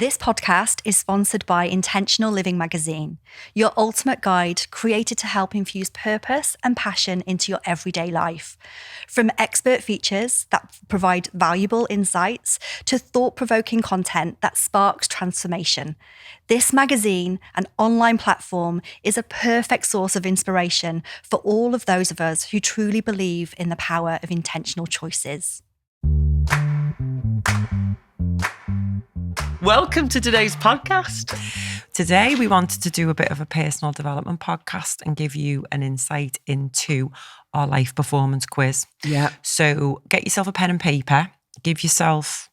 This podcast is sponsored by Intentional Living Magazine, your ultimate guide created to help infuse purpose and passion into your everyday life. From expert features that provide valuable insights to thought-provoking content that sparks transformation, this magazine, an online platform, is a perfect source of inspiration for all of those of us who truly believe in the power of intentional choices. Welcome to today's podcast. Today, we wanted to do a bit of a personal development podcast and give you an insight into our life performance quiz. Yeah. So get yourself a pen and paper, give yourself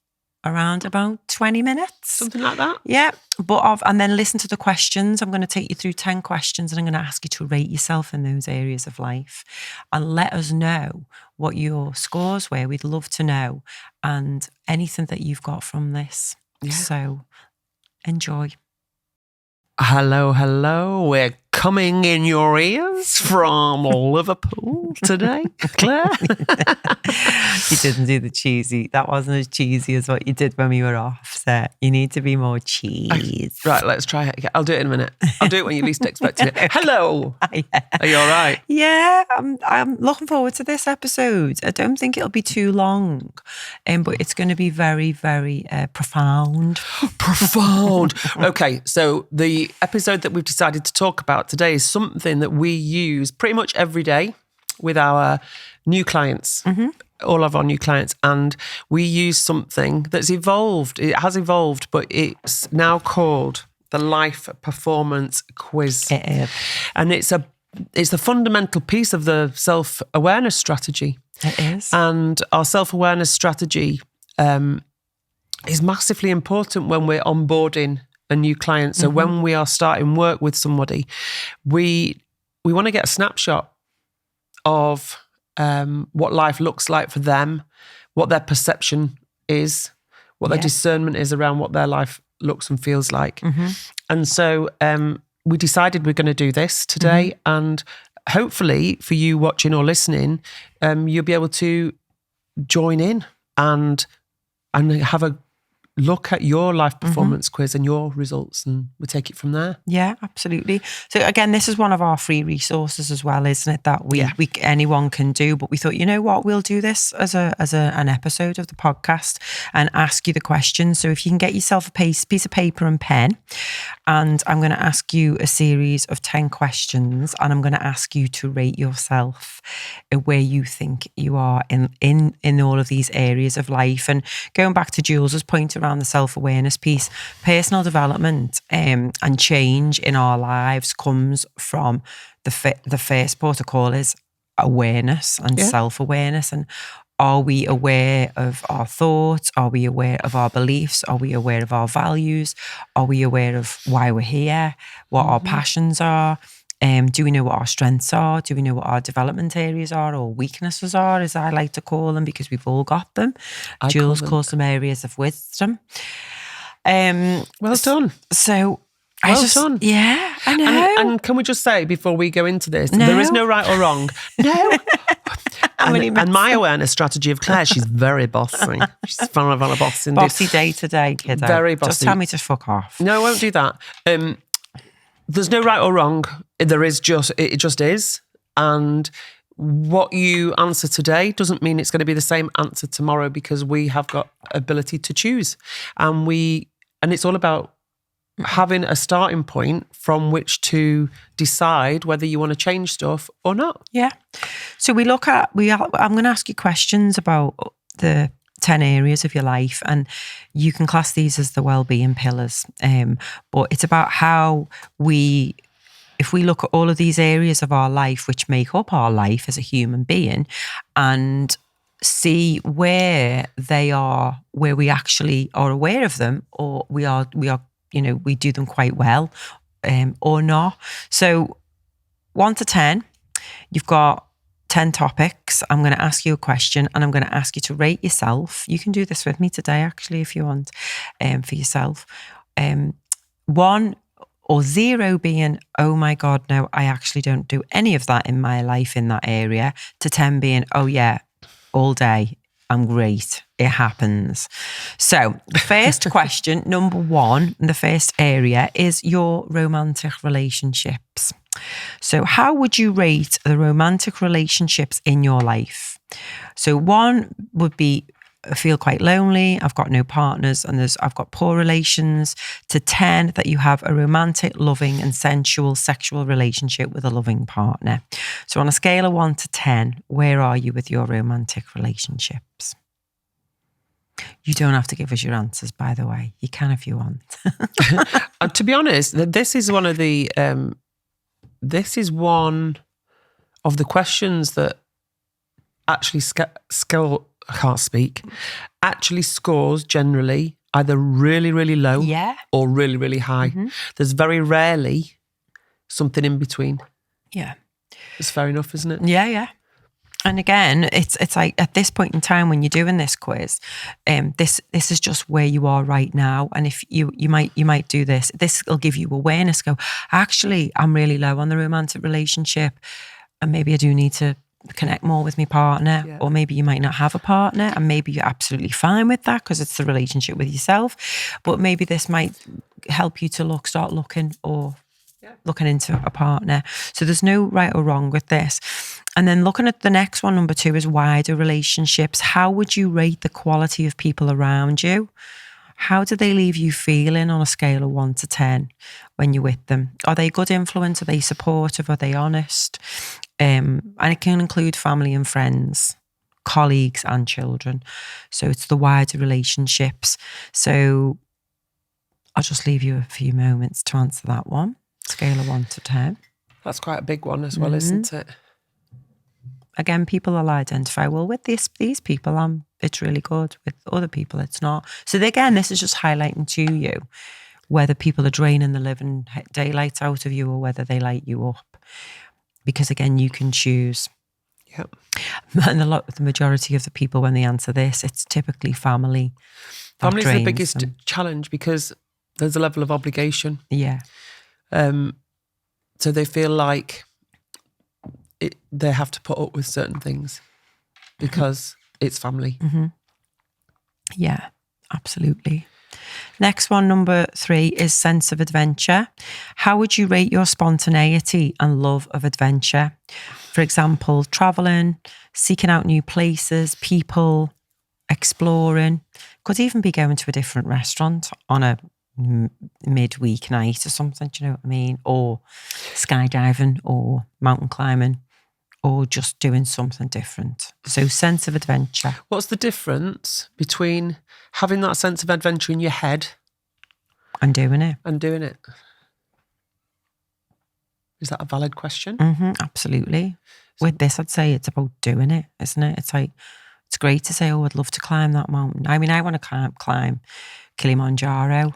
around about 20 minutes. Something like that. Yeah. And then listen to the questions. I'm going to take you through 10 questions and I'm going to ask you to rate yourself in those areas of life and let us know what your scores were. We'd love to know, and anything that you've got from this. Yeah. So enjoy. Hello. We're coming in your ears from Liverpool today, Claire. You didn't do the cheesy. That wasn't as cheesy as what you did when we were off set. You need to be more cheese. Right, let's try it again. I'll do it in a minute. I'll do it when you least expect it. Hello. Yeah. Are you all right? Yeah, I'm looking forward to this episode. I don't think it'll be too long, but it's going to be very, very profound. Profound. Okay, so the episode that we've decided to talk about today is something that we use pretty much every day with our new clients, all of our new clients. And we use something that's evolved. It has evolved, but it's now called the Life Performance Quiz. It is. And it's the fundamental piece of the self-awareness strategy. It is. And our self-awareness strategy is massively important when we're onboarding a new client. So when we are starting work with somebody, we want to get a snapshot of what life looks like for them, what their perception is, what their discernment is around what their life looks and feels like. And so we decided we're going to do this today, and hopefully for you watching or listening, you'll be able to join in and have a look at your life performance quiz and your results, and we'll take it from there. Yeah, absolutely. So again, this is one of our free resources as well, isn't it? That we anyone can do. But we thought, you know what, we'll do this as an episode of the podcast and ask you the questions. So if you can get yourself a piece of paper and pen, and I'm going to ask you a series of 10 questions, and I'm going to ask you to rate yourself where you think you are in all of these areas of life. And going back to Jules's point around the self-awareness piece, personal development and change in our lives comes from the first port of call is awareness and self-awareness. And are we aware of our thoughts? Are we aware of our beliefs? Are we aware of our values? Are we aware of why we're here? What our passions are? Do we know what our strengths are? Do we know what our development areas are, or weaknesses are, as I like to call them, because we've all got them. Jules calls them areas of wisdom. Well done. So well done. Yeah, I know. And can we just say before we go into this, there is no right or wrong. No. And my awareness strategy of Claire, she's very bossy. She's fun of a bossy. Bossy day today, kiddo. Very bossy. Just tell me to fuck off. No, I won't do that. There's no right or wrong. It just is. And what you answer today doesn't mean it's going to be the same answer tomorrow, because we have got ability to choose. And it's all about having a starting point from which to decide whether you want to change stuff or not. Yeah. So I'm going to ask you questions about the 10 areas of your life, and you can class these as the well-being pillars. But it's about how if we look at all of these areas of our life which make up our life as a human being, and see where they are, where we actually are aware of them, or we do them quite well, or not. So 1 to 10, you've got 10 topics. I'm going to ask you a question, and I'm going to ask you to rate yourself. You can do this with me today, actually, if you want, for yourself. 1 or 0 being, oh my God, no, I actually don't do any of that in my life in that area, to 10 being, oh yeah, all day, I'm great. It happens. So the first question, number one, the first area is your romantic relationships. So how would you rate the romantic relationships in your life? So 1 would be, I feel quite lonely, I've got no partners, and I've got poor relations, to 10 that you have a romantic, loving and sensual sexual relationship with a loving partner. So on a scale of 1 to 10, where are you with your romantic relationships? You don't have to give us your answers, by the way. You can if you want. To be honest, this is one of the questions that actually actually scores generally either really, really low or really, really high. Mm-hmm. There's very rarely something in between. Yeah. It's fair enough, isn't it? Yeah. And again, it's like at this point in time when you're doing this quiz, this is just where you are right now. And if you might do this will give you awareness. Go, actually, I'm really low on the romantic relationship, and maybe I do need to connect more with my partner. Yeah. Or maybe you might not have a partner, and maybe you're absolutely fine with that because it's the relationship with yourself. But maybe this might help you to start looking into a partner. So there's no right or wrong with this. And then looking at the next one, number 2, is wider relationships. How would you rate the quality of people around you? How do they leave you feeling on a scale of 1 to 10 when you're with them? Are they good influence? Are they supportive? Are they honest? And it can include family and friends, colleagues and children. So it's the wider relationships. So I'll just leave you a few moments to answer that one. Scale of 1 to 10. That's quite a big one as well, isn't it? Again, people will identify, well, with these people, it's really good. With other people, it's not. So again, this is just highlighting to you whether people are draining the living daylight out of you or whether they light you up. Because again, you can choose. Yep. And the majority of the people, when they answer this, it's typically family. Family is the biggest challenge because there's a level of obligation. Yeah. So they feel like they have to put up with certain things because it's family. Mm-hmm. Yeah, absolutely. Next one, number 3, is sense of adventure. How would you rate your spontaneity and love of adventure? For example, traveling, seeking out new places, people, exploring. Could even be going to a different restaurant on a midweek night or something, do you know what I mean? Or skydiving or mountain climbing or just doing something different. So sense of adventure. What's the difference between having that sense of adventure in your head and doing it? Is that a valid question? Mm-hmm, absolutely. With this, I'd say it's about doing it, isn't it? It's like, it's great to say, oh, I'd love to climb that mountain. I mean, I want to climb Kilimanjaro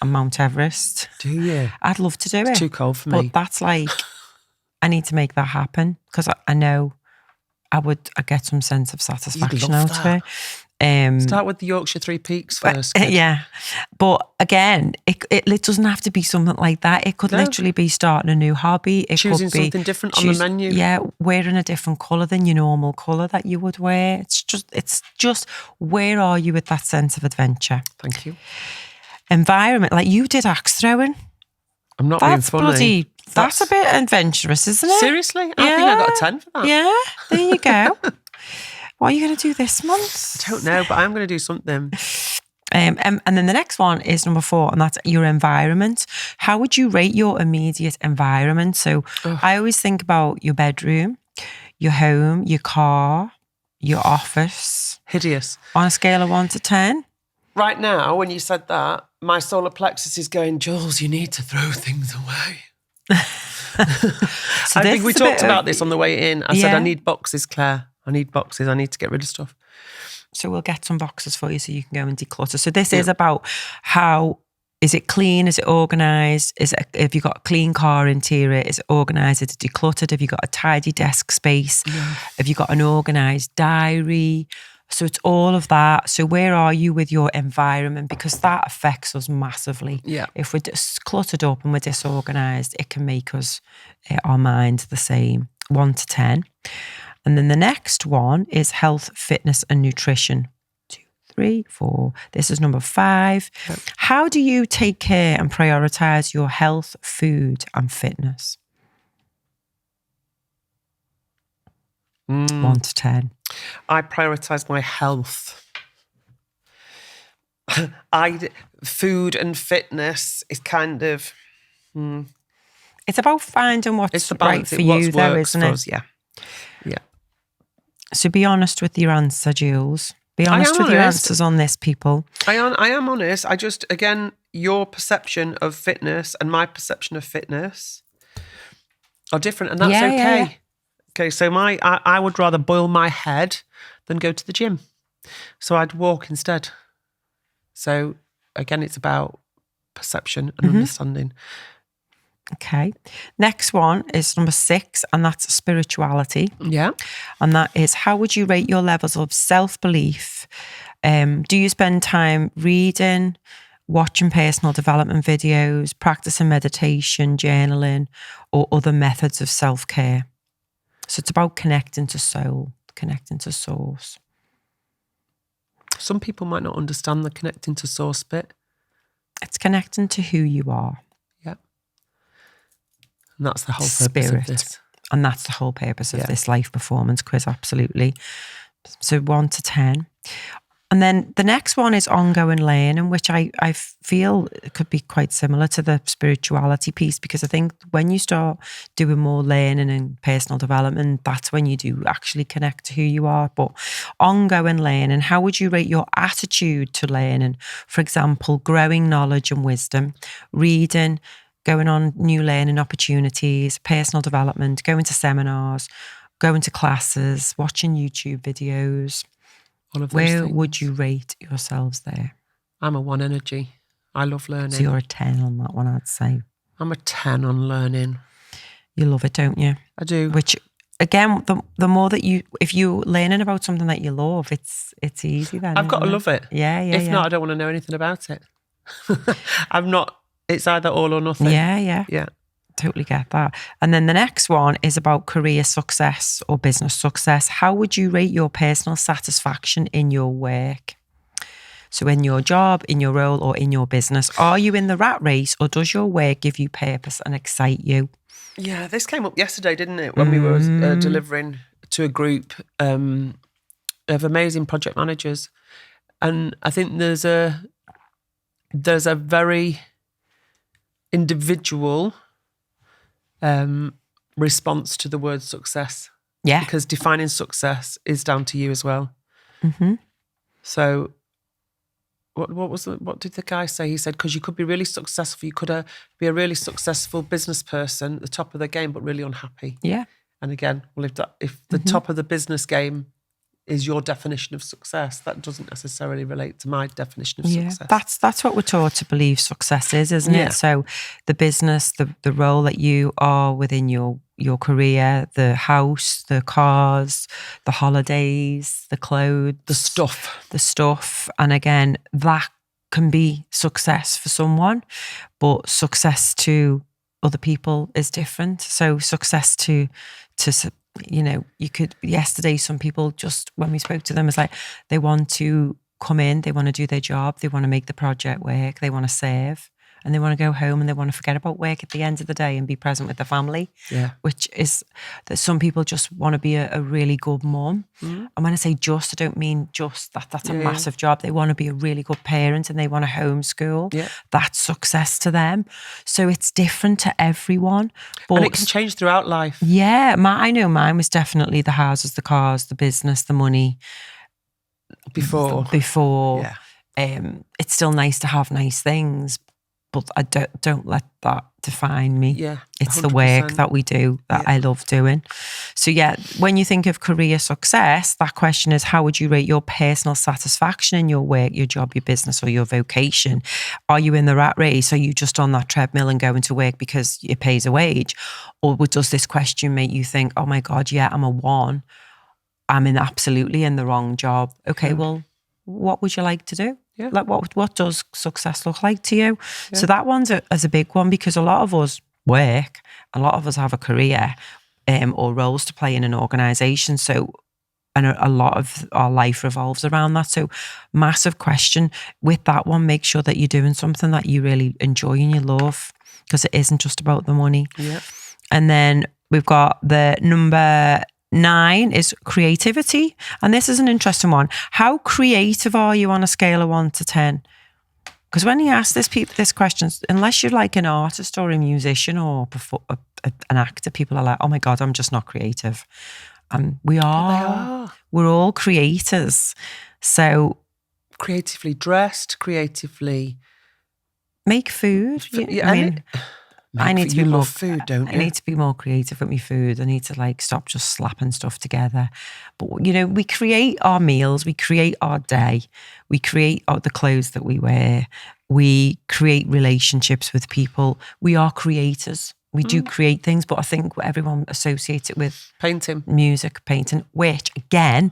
and Mount Everest. Do you? I'd love to do it. It's too cold for me. But that's like, I need to make that happen because I know I get some sense of satisfaction out of it. Start with the Yorkshire Three Peaks first. Yeah. But again, it doesn't have to be something like that. It could literally be starting a new hobby. It choosing could be something different on the menu. Yeah, wearing a different colour than your normal colour that you would wear. It's just where are you with that sense of adventure? Thank you. Environment, like you did axe throwing. I'm not being funny. That's a bit adventurous, isn't it? Seriously? I think I got a 10 for that. Yeah, there you go. What are you going to do this month? I don't know, but I'm going to do something. And then the next one is number 4, and that's your environment. How would you rate your immediate environment? So I always think about your bedroom, your home, your car, your office. Hideous. On a scale of 1 to 10? Right now, when you said that, my solar plexus is going, Jules, you need to throw things away. I think we talked about this on the way in. I said, I need boxes, Claire. I need boxes. I need to get rid of stuff. So we'll get some boxes for you so you can go and declutter. So this is about how, is it clean? Is it organised? Have you got a clean car interior? Is it organised? Is it decluttered? Have you got a tidy desk space? Yeah. Have you got an organised diary? So it's all of that. So where are you with your environment? Because that affects us massively. Yeah. If we're cluttered up and we're disorganised, it can make us, our mind the same. 1 to 10. And then the next one is health, fitness, and nutrition. 2, 3, 4. This is number 5. Yep. How do you take care and prioritize your health, food, and fitness? 1 to 10. I prioritize my health. Food and fitness is kind of... It's about finding what's right for you, though, isn't it? Yeah. So be honest with your answer, Jules. Be honest with your answers on this, people. I am honest. I just, again, your perception of fitness and my perception of fitness are different, and that's okay. Yeah. Okay, so I would rather boil my head than go to the gym. So I'd walk instead. So again, it's about perception and understanding. Okay. Next one is number 6, and that's spirituality. Yeah. And that is, how would you rate your levels of self-belief? Do you spend time reading, watching personal development videos, practicing meditation, journaling, or other methods of self-care? So it's about connecting to soul, connecting to source. Some people might not understand the connecting to source bit. It's connecting to who you are. Yeah. And that's the whole purpose of this. And that's the whole purpose of this life performance quiz, absolutely. So 1 to 10. And then the next one is ongoing learning, which I feel could be quite similar to the spirituality piece, because I think when you start doing more learning and personal development, that's when you do actually connect to who you are. But ongoing learning, how would you rate your attitude to learning? For example, growing knowledge and wisdom, reading, going on new learning opportunities, personal development, going to seminars, going to classes, watching YouTube videos. All of those Where things. would you rate yourselves there? I'm a 1 energy. I love learning. So you're a 10 on that one, I'd say. I'm a 10 on learning. You love it, don't you? I do. Which, again, the more that if you're learning about something that you love, it's easy then. I've got to love it. Yeah. If not, I don't want to know anything about it. I'm not, it's either all or nothing. Yeah. Totally get that. And then the next one is about career success or business success. How would you rate your personal satisfaction in your work? So in your job, in your role, or in your business, are you in the rat race, or does your work give you purpose and excite you? Yeah, this came up yesterday, didn't it? When we were delivering to a group of amazing project managers. And I think there's a very individual response to the word success. Yeah. Because defining success is down to you as well. Mm-hmm. So what did the guy say? He said, because you could be really successful, you could be a really successful business person at the top of the game, but really unhappy. Yeah. And again, well, if the top of the business game is your definition of success, that doesn't necessarily relate to my definition of success. That's what we're taught to believe success is, isn't it? So the business, the role that you are within your career, the house, the cars, the holidays, the clothes, the stuff. And again, that can be success for someone, but success to other people is different. So success to yesterday, some people just, when we spoke to them, it's like they want to come in, they want to do their job, they want to make the project work, they want to serve, and they want to go home and they want to forget about work at the end of the day and be present with the family. Yeah. Which is that some people just want to be a really good mum. Mm. And when I say just, I don't mean just that's a massive job. They want to be a really good parent and they want to homeschool. Yeah. That's success to them. So it's different to everyone. But, and it can change throughout life. Yeah. I know mine was definitely the houses, the cars, the business, the money. Before. Yeah. It's still nice to have nice things, but I don't let that define me. Yeah, 100%. It's the work that we do that I love doing. So when you think of career success, that question is, how would you rate your personal satisfaction in your work, your job, your business, or your vocation? Are you in the rat race? Are you just on that treadmill and going to work because it pays a wage? Or does this question make you think, oh my God, I'm a 1. I'm absolutely in the wrong job. Okay, well, what would you like to do? Yeah. Like what does success look like to you? Yeah. So that one's a big one, because a lot of us work, a lot of us have a career, or roles to play in an organisation. So, and a lot of our life revolves around that. So, massive question with that one. Make sure that you're doing something that you really enjoy and you love, because it isn't just about the money. Yeah. And then we've got the number 9 is creativity. And this is an interesting one. How creative are you on a scale of 1 to 10? Because when you ask this question, unless you're like an artist or a musician or an actor, people are like, oh my God, I'm just not creative. We are. We're all creators. So creatively dressed, creatively make food. I need to be more food, don't you? I need to be more creative with my food. I need to like stop just slapping stuff together. But we create our meals, we create our day, we create the clothes that we wear, we create relationships with people. We are creators. We do create things, but I think everyone associates it with painting, music, painting, which again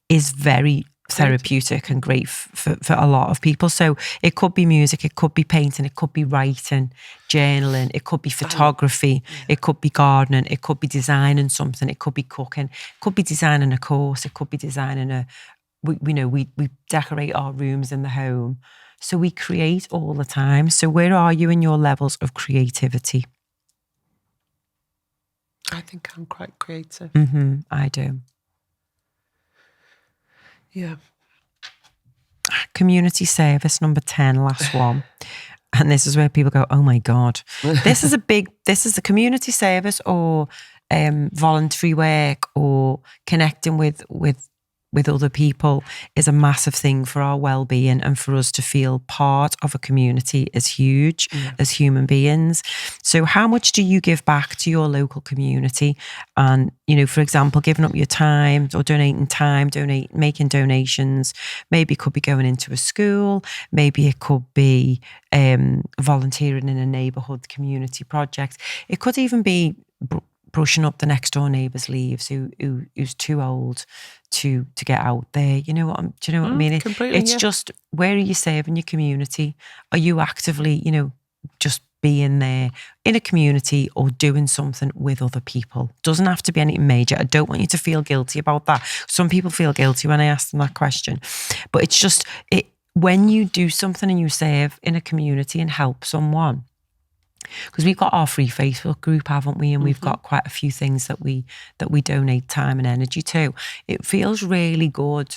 is very therapeutic and great for a lot of people. So it could be music, it could be painting, it could be writing, journaling, it could be photography, it could be gardening, it could be designing something, it could be cooking, it could be designing a course, it could be designing we decorate our rooms in the home. So we create all the time. So where are you in your levels of creativity? I think I'm quite creative. I do. Yeah. Community service, number 10, last one. And this is where people go, oh my God. This is a community service or voluntary work or connecting with other people is a massive thing for our well-being, and for us to feel part of a community is huge as human beings. So how much do you give back to your local community? And, for example, giving up your time or making donations. Maybe it could be going into a school. Maybe it could be volunteering in a neighbourhood community project. It could even be brushing up the next door neighbour's leaves who's too old to get out there. Do you know what I mean? It's just, where are you serving your community? Are you actively, just being there in a community or doing something with other people? Doesn't have to be anything major. I don't want you to feel guilty about that. Some people feel guilty when I ask them that question, but it's just when you do something and you serve in a community and help someone. Because we've got our free Facebook group, haven't we? And we've got quite a few things that we donate time and energy to. It feels really good.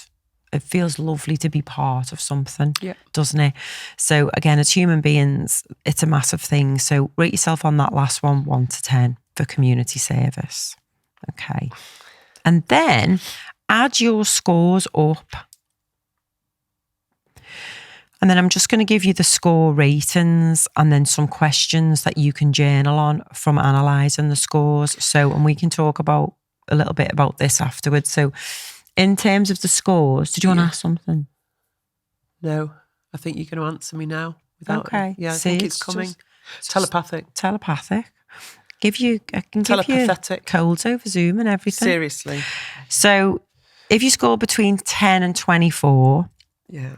It feels lovely to be part of something, doesn't it? So again, as human beings, it's a massive thing. So rate yourself on that last one, 1 to 10 for community service. Okay. And then add your scores up. And then I'm just going to give you the score ratings and then some questions that you can journal on from analysing the scores. So, and we can talk about a little bit about this afterwards. So in terms of the scores, did you want to ask something? No, I think you're going to answer me now. Okay. Yeah, I think it's coming. Telepathic. I can telepathetic. Give you codes over Zoom and everything. Seriously. So if you score between 10 and 24... Yeah.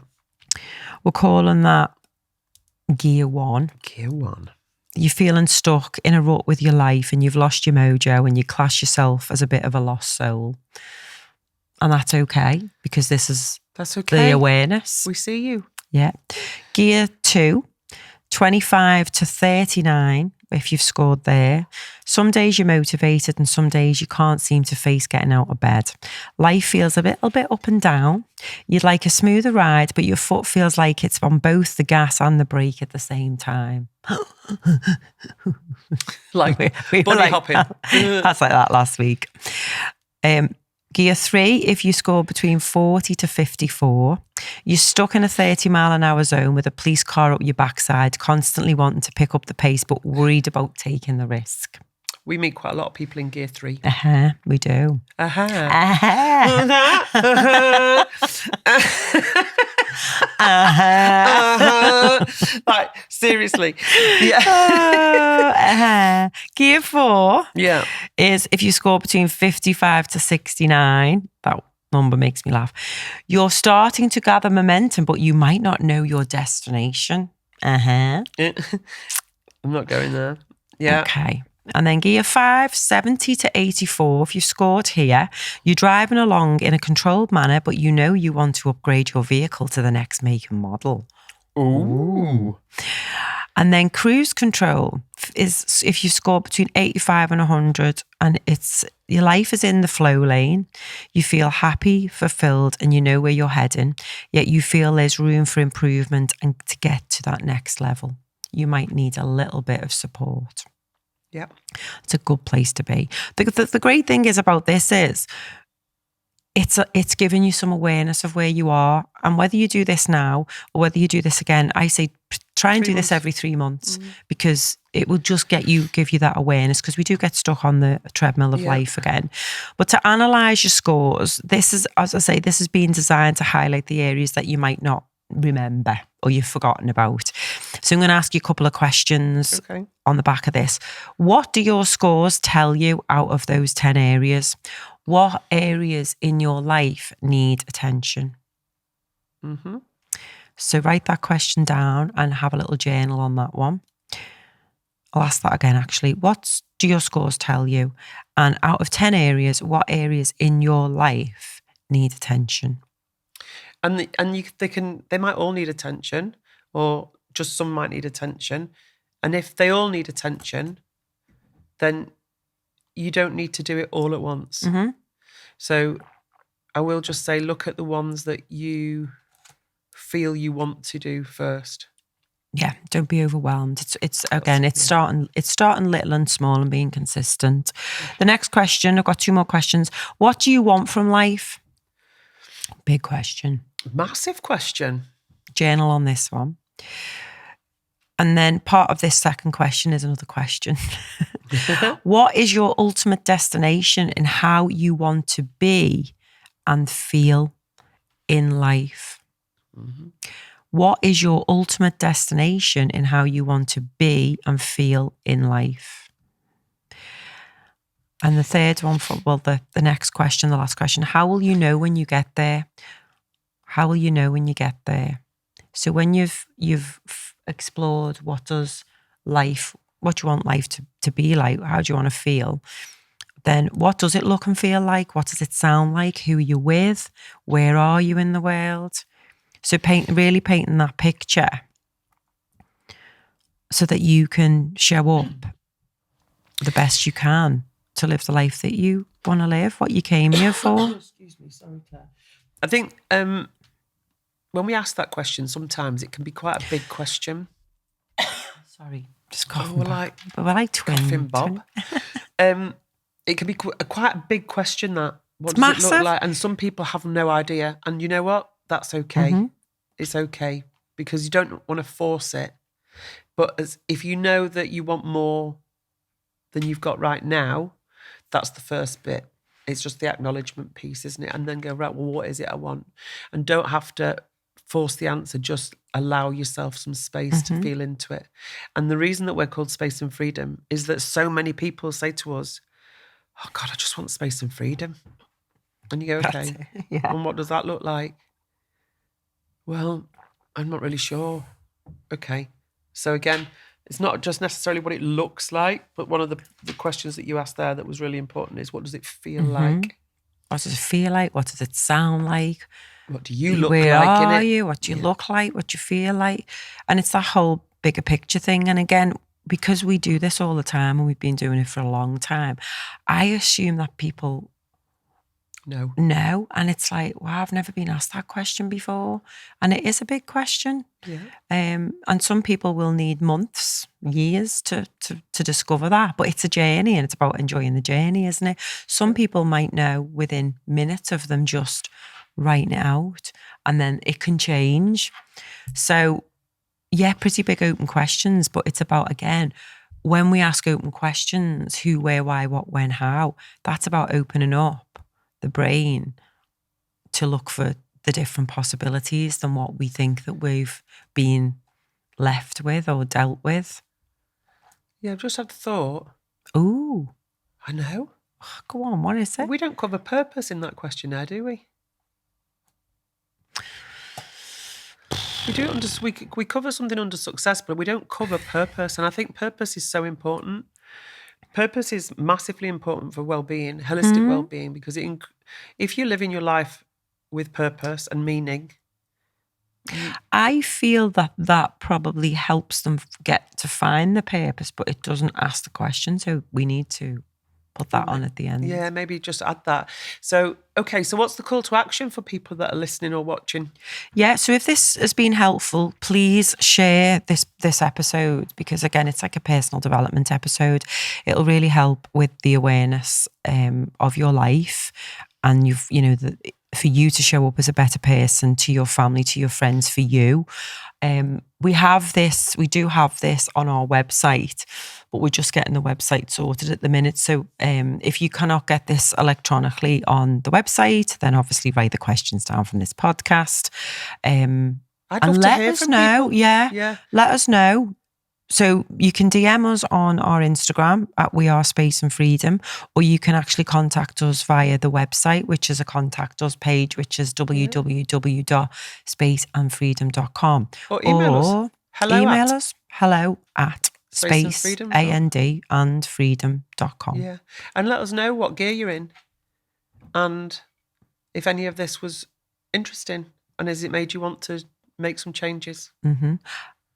We're calling that gear 1. Gear 1. You're feeling stuck in a rut with your life and you've lost your mojo and you class yourself as a bit of a lost soul. And that's okay, because this is the awareness. We see you. Yeah. Gear 2, 25 to 39, if you've scored there. Some days you're motivated and some days you can't seem to face getting out of bed. Life feels a little bit up and down. You'd like a smoother ride, but your foot feels like it's on both the gas and the brake at the same time. Like we bunny like, hopping. That's like that last week. Gear 3, if you score between 40 to 54, you're stuck in a 30-mile-an-hour zone with a police car up your backside, constantly wanting to pick up the pace but worried about taking the risk. We meet quite a lot of people in gear 3. We do. Like, seriously. Yeah. Gear 4 is if you score between 55 to 69, that number makes me laugh. You're starting to gather momentum, but you might not know your destination. I'm not going there. Yeah. Okay. And then gear 5, 70 to 84. If you've scored here, you're driving along in a controlled manner, but you know you want to upgrade your vehicle to the next make and model. Ooh. And then cruise control is if you score between 85 and 100, and it's your life is in the flow lane. You feel happy, fulfilled, and you know where you're heading, yet you feel there's room for improvement and to get to that next level. You might need a little bit of support. Yep. It's a good place to be. The great thing is about this is it's giving you some awareness of where you are, and whether you do this now or whether you do this again, I say try and do this every 3 months, because it will just give you that awareness, because we do get stuck on the treadmill of life again. But to analyse your scores, this is, as I say, this has been designed to highlight the areas that you might not remember or you've forgotten about. So I'm going to ask you a couple of questions on the back of this. What do your scores tell you out of those 10 areas? What areas in your life need attention? Mm-hmm. So write that question down and have a little journal on that one. I'll ask that again, actually. What do your scores tell you? And out of 10 areas, what areas in your life need attention? And they might all need attention, or just some might need attention. And if they all need attention, then you don't need to do it all at once. Mm-hmm. So I will just say, look at the ones that you feel you want to do first. Yeah, don't be overwhelmed. It's starting little and small and being consistent. The next question, I've got 2 more questions. What do you want from life? Big question. Massive question. Journal on this one. And then part of this second question is another question. What is your ultimate destination in how you want to be and feel in life? Mm-hmm. What is your ultimate destination in how you want to be and feel in life? And the third one, the next question, the last question, how will you know when you get there? How will you know when you get there? So when you've explored what you want life to be like, how do you want to feel? Then what does it look and feel like? What does it sound like? Who are you with? Where are you in the world? So really painting that picture so that you can show up the best you can to live the life that you want to live, what you came here for. Excuse me, sorry, Claire. I think when we ask that question, sometimes it can be quite a big question. Sorry, just coughing. We're like twins. Coughing Bob. It can be quite a big question. That what it's does massive. it look like? And some people have no idea. And you know what? That's okay. Mm-hmm. It's okay, because you don't want to force it. But if you know that you want more than you've got right now, that's the first bit. It's just the acknowledgement piece, isn't it? And then go, right, well, what is it I want? And don't have to force the answer. Just allow yourself some space to feel into it. And the reason that we're called Space and Freedom is that so many people say to us, oh God, I just want space and freedom. And you go, okay, and what does that look like? Well, I'm not really sure. Okay. So again, it's not just necessarily what it looks like, but one of the questions that you asked there that was really important is, what does it feel like? What does it feel like? What does it sound like? What do you look Where like in are it? you? What do you look like? What do you feel like? And it's that whole bigger picture thing. And again, because we do this all the time and we've been doing it for a long time, I assume that people know. And it's like, wow, I've never been asked that question before. And it is a big question. Yeah. And some people will need months, years to discover that. But it's a journey, and it's about enjoying the journey, isn't it? Some people might know within minutes of them just writing it out, and then it can change. So yeah, pretty big open questions, but it's about, again, when we ask open questions, who, where, why, what, when, how, that's about opening up the brain to look for the different possibilities than what we think that we've been left with or dealt with. Yeah, I've just had the thought. Ooh. I know. Oh, go on, what is it? We don't cover purpose in that questionnaire, do we? We do we cover something under success, but we don't cover purpose. And I think purpose is so important, purpose is massively important for well-being, holistic well-being, because if you live in your life with purpose and meaning, I feel that probably helps them get to find the purpose, but it doesn't ask the question. So we need to put that on at the end. Yeah, maybe just add that. So, okay, so what's the call to action for people that are listening or watching? Yeah, so if this has been helpful, please share this episode, because again, it's like a personal development episode. It'll really help with the awareness of your life, and for you to show up as a better person to your family, to your friends, for you. We do have this on our website, but we're just getting the website sorted at the minute. So if you cannot get this electronically on the website, then obviously write the questions down from this podcast. I'd love to hear from people. Yeah, let us know. So you can DM us on our Instagram at We Are Space and Freedom, or you can actually contact us via the website, which is a contact us page, which is www.spaceandfreedom.com. Or email us. Hello at spaceandfreedom.com. Yeah. And let us know what gear you're in, and if any of this was interesting, and has it made you want to make some changes? Mm-hmm.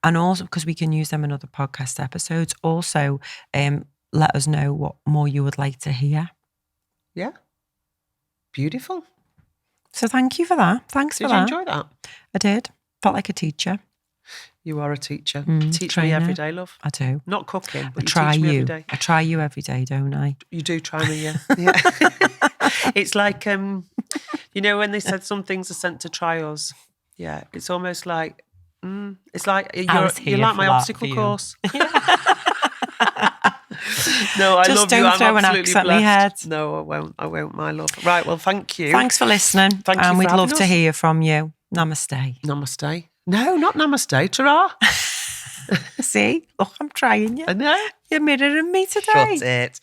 And also, because we can use them in other podcast episodes, also let us know what more you would like to hear. Yeah. Beautiful. So thank you for that. Thanks for that. Did you enjoy that? I did. Felt like a teacher. You are a teacher. Teach me every day, love. I do. Not cooking, but I try you teach me you. every day. I try you every day, don't I? You do try me, yeah. It's like, when they said some things are sent to try us. Yeah, it's almost like, it's like you're like my obstacle course. No, I just love don't you. throw I'm an absolutely axe at me head. No, I won't, my love. Right, well, thank you. Thanks for listening. Thank you for we'd love having to us. hear from you. Namaste. Namaste. No, not namaste. Ta-ra. See? Look, I'm trying you. I know. You're mirroring me today. Shut it.